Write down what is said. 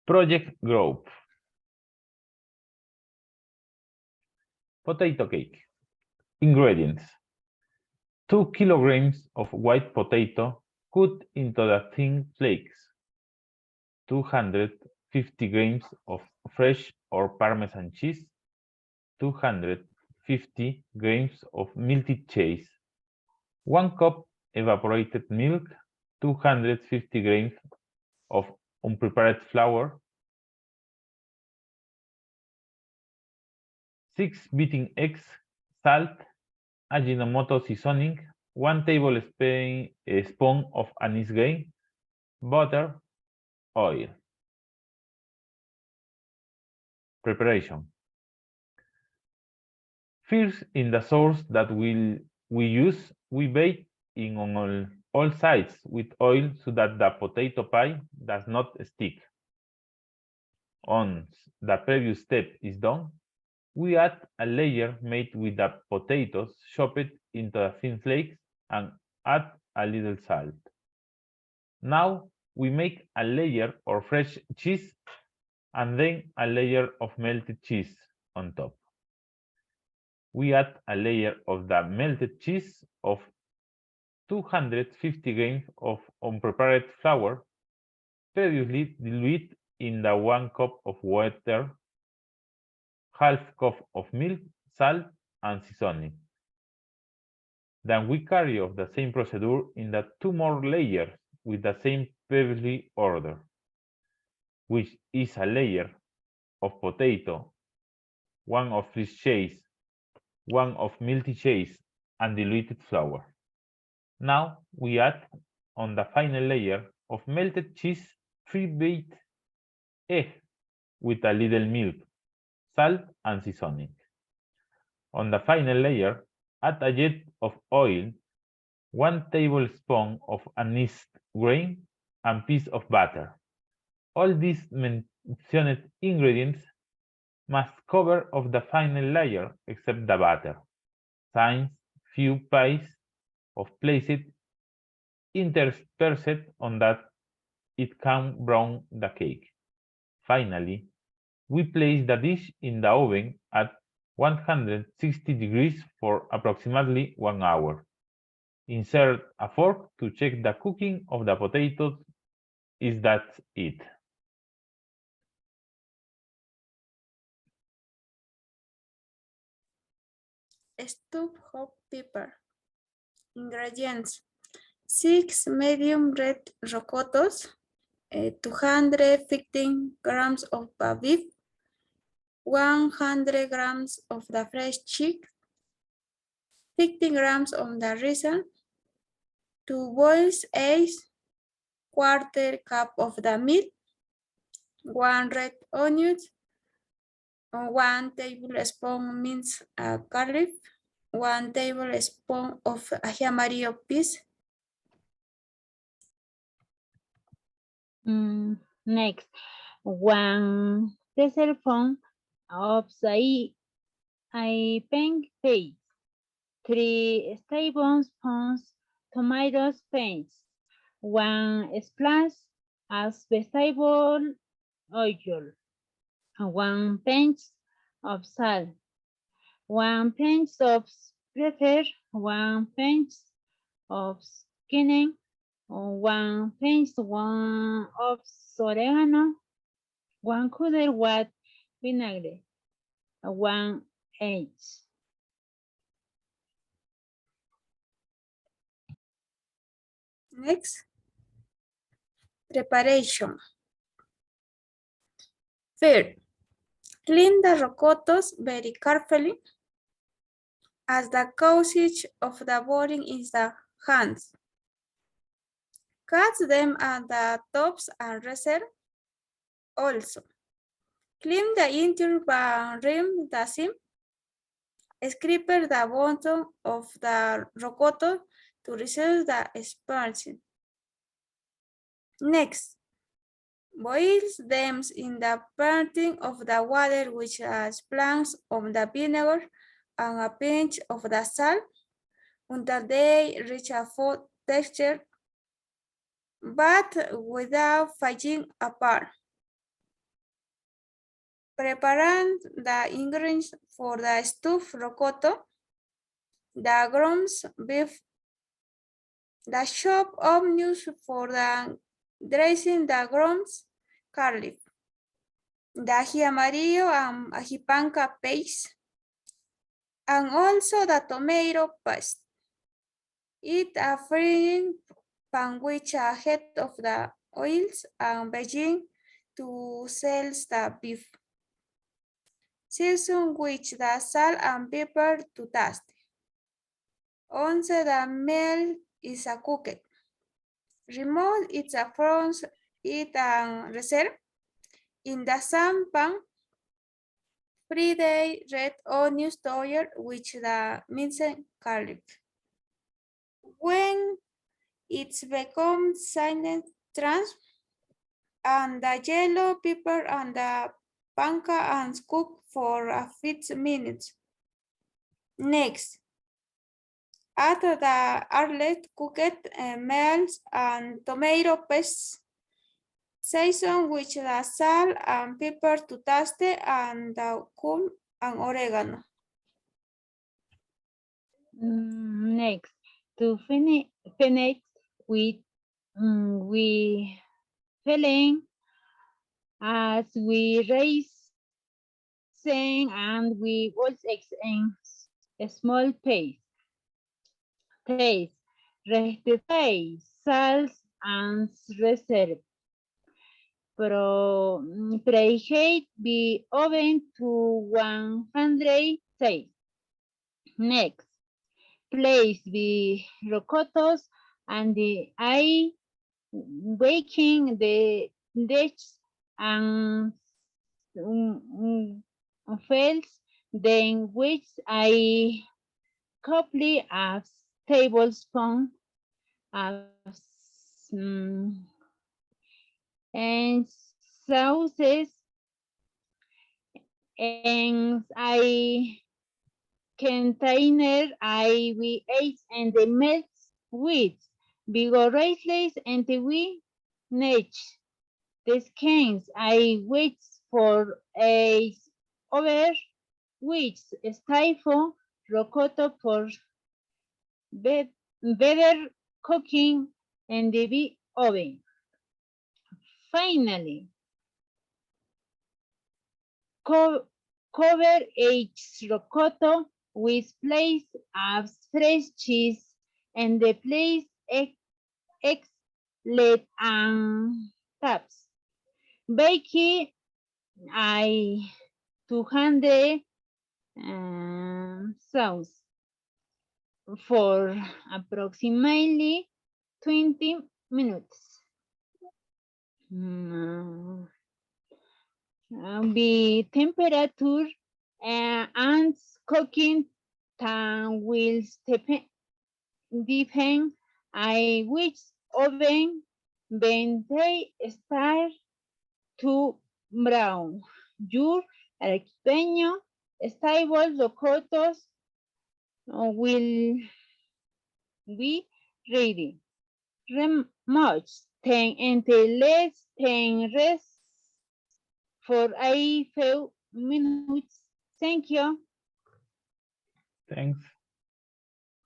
Project Group. Potato cake. Ingredients. 2 kilograms of white potato cut into the thin flakes. 250 grams of fresh or Parmesan cheese. 250 grams of melted cheese. 1 cup evaporated milk. 250 grams of unprepared flour. 6 beaten eggs, salt, Ajinomoto seasoning, 1 tablespoon of anise grain, butter, oil. Preparation. First, in the sauce that we use, we bake in on all sides with oil so that the potato pie does not stick. Once the previous step is done, we add a layer made with the potatoes chopped into the thin flakes and add a little salt. Now we make a layer of fresh cheese and then a layer of melted cheese on top. We add a layer of the melted cheese of 250 grams of unprepared flour, previously diluted in the 1 cup of water, half cup of milk, salt, and seasoning. Then we carry out the same procedure in the 2 more layers with the same previously order, which is a layer of potato, 1 of fresh cheese, 1 of melted cheese, and diluted flour. Now we add on the final layer of melted cheese 3 beaten eggs with a little milk, salt, and seasoning. On the final layer, add a jet of oil, 1 tablespoon of anise grain, and piece of butter. All these mentioned ingredients must cover of the final layer except the butter, since few pies of placed interspersed on that it can brown the cake. Finally, we place the dish in the oven at 160 degrees for approximately 1 hour. Insert a fork to check the cooking of the potatoes. Is that it? Stuffed hot pepper. Ingredients: 6 medium red rocottos, 215 grams of beef, 100 grams of the fresh chicken, 50 grams of the raisin, 2 boiled eggs, 1/4 cup of the meat, 1 red onion, 1 tablespoon minced garlic, 1 tablespoon of ají amarillo piece. Next, 1 tablespoon of the pen paste, 3 tablespoons tomatoes paste, 1 splash of vegetable oil, 1 pinch of salt, 1 pinch of pepper, 1 pinch of cumin, 1 pinch of oregano, 1 quarter with vinegar, 1 egg. Next, preparation. First, clean the rocottos very carefully, as the causage of the boiling is the hands. Cut them at the tops and reserve. Also, clean the interior and rim the seam. Scrape the bottom of the rocotto to reduce the expulsion. Next, boil them in the parting of the water with a splash of the vinegar and a pinch of the salt until they reach a full texture, but without falling apart. Preparing the ingredients for the stuffed rocoto, the ground beef, the chopped onions for the dressing, the ground garlic, the ají amarillo and ají panca paste, and also the tomato paste. Eat a frying pan with a head of the oils and begin to sell the beef. Season with the salt and pepper to taste. Once the meal is cooked, remove it from it and reserve in the same pan. Fry the red onions together with the minced garlic. When it becomes silent trans and the yellow pepper and the panca and cook for a 15 minutes. Next, add the early cooked meals and tomato paste. Season with the salt and pepper to taste and the cumin and oregano. Next, to finish with we filling as we raise and we also in a small paste. Taste, rectify, salt and reserve. Preheat the oven to 100 degrees. Next, place the rocotos and the eye baking the dish and fails, then which I couple a tablespoon of and sauces, and I container I we ate and the melt with vigorously and we niche. The skins I wait for a over which stifle rocoto for better cooking in the oven. Finally, cover each rocoto with place of fresh cheese and the place eggs, lead and taps. Bake I 200 sauce for approximately 20 minutes. The temperature and cooking time will depend on which oven when they start to brown. Your pequeño stable rocotos will be ready. Remove 10 until less 10 rest for a few minutes. Thank you. Thanks.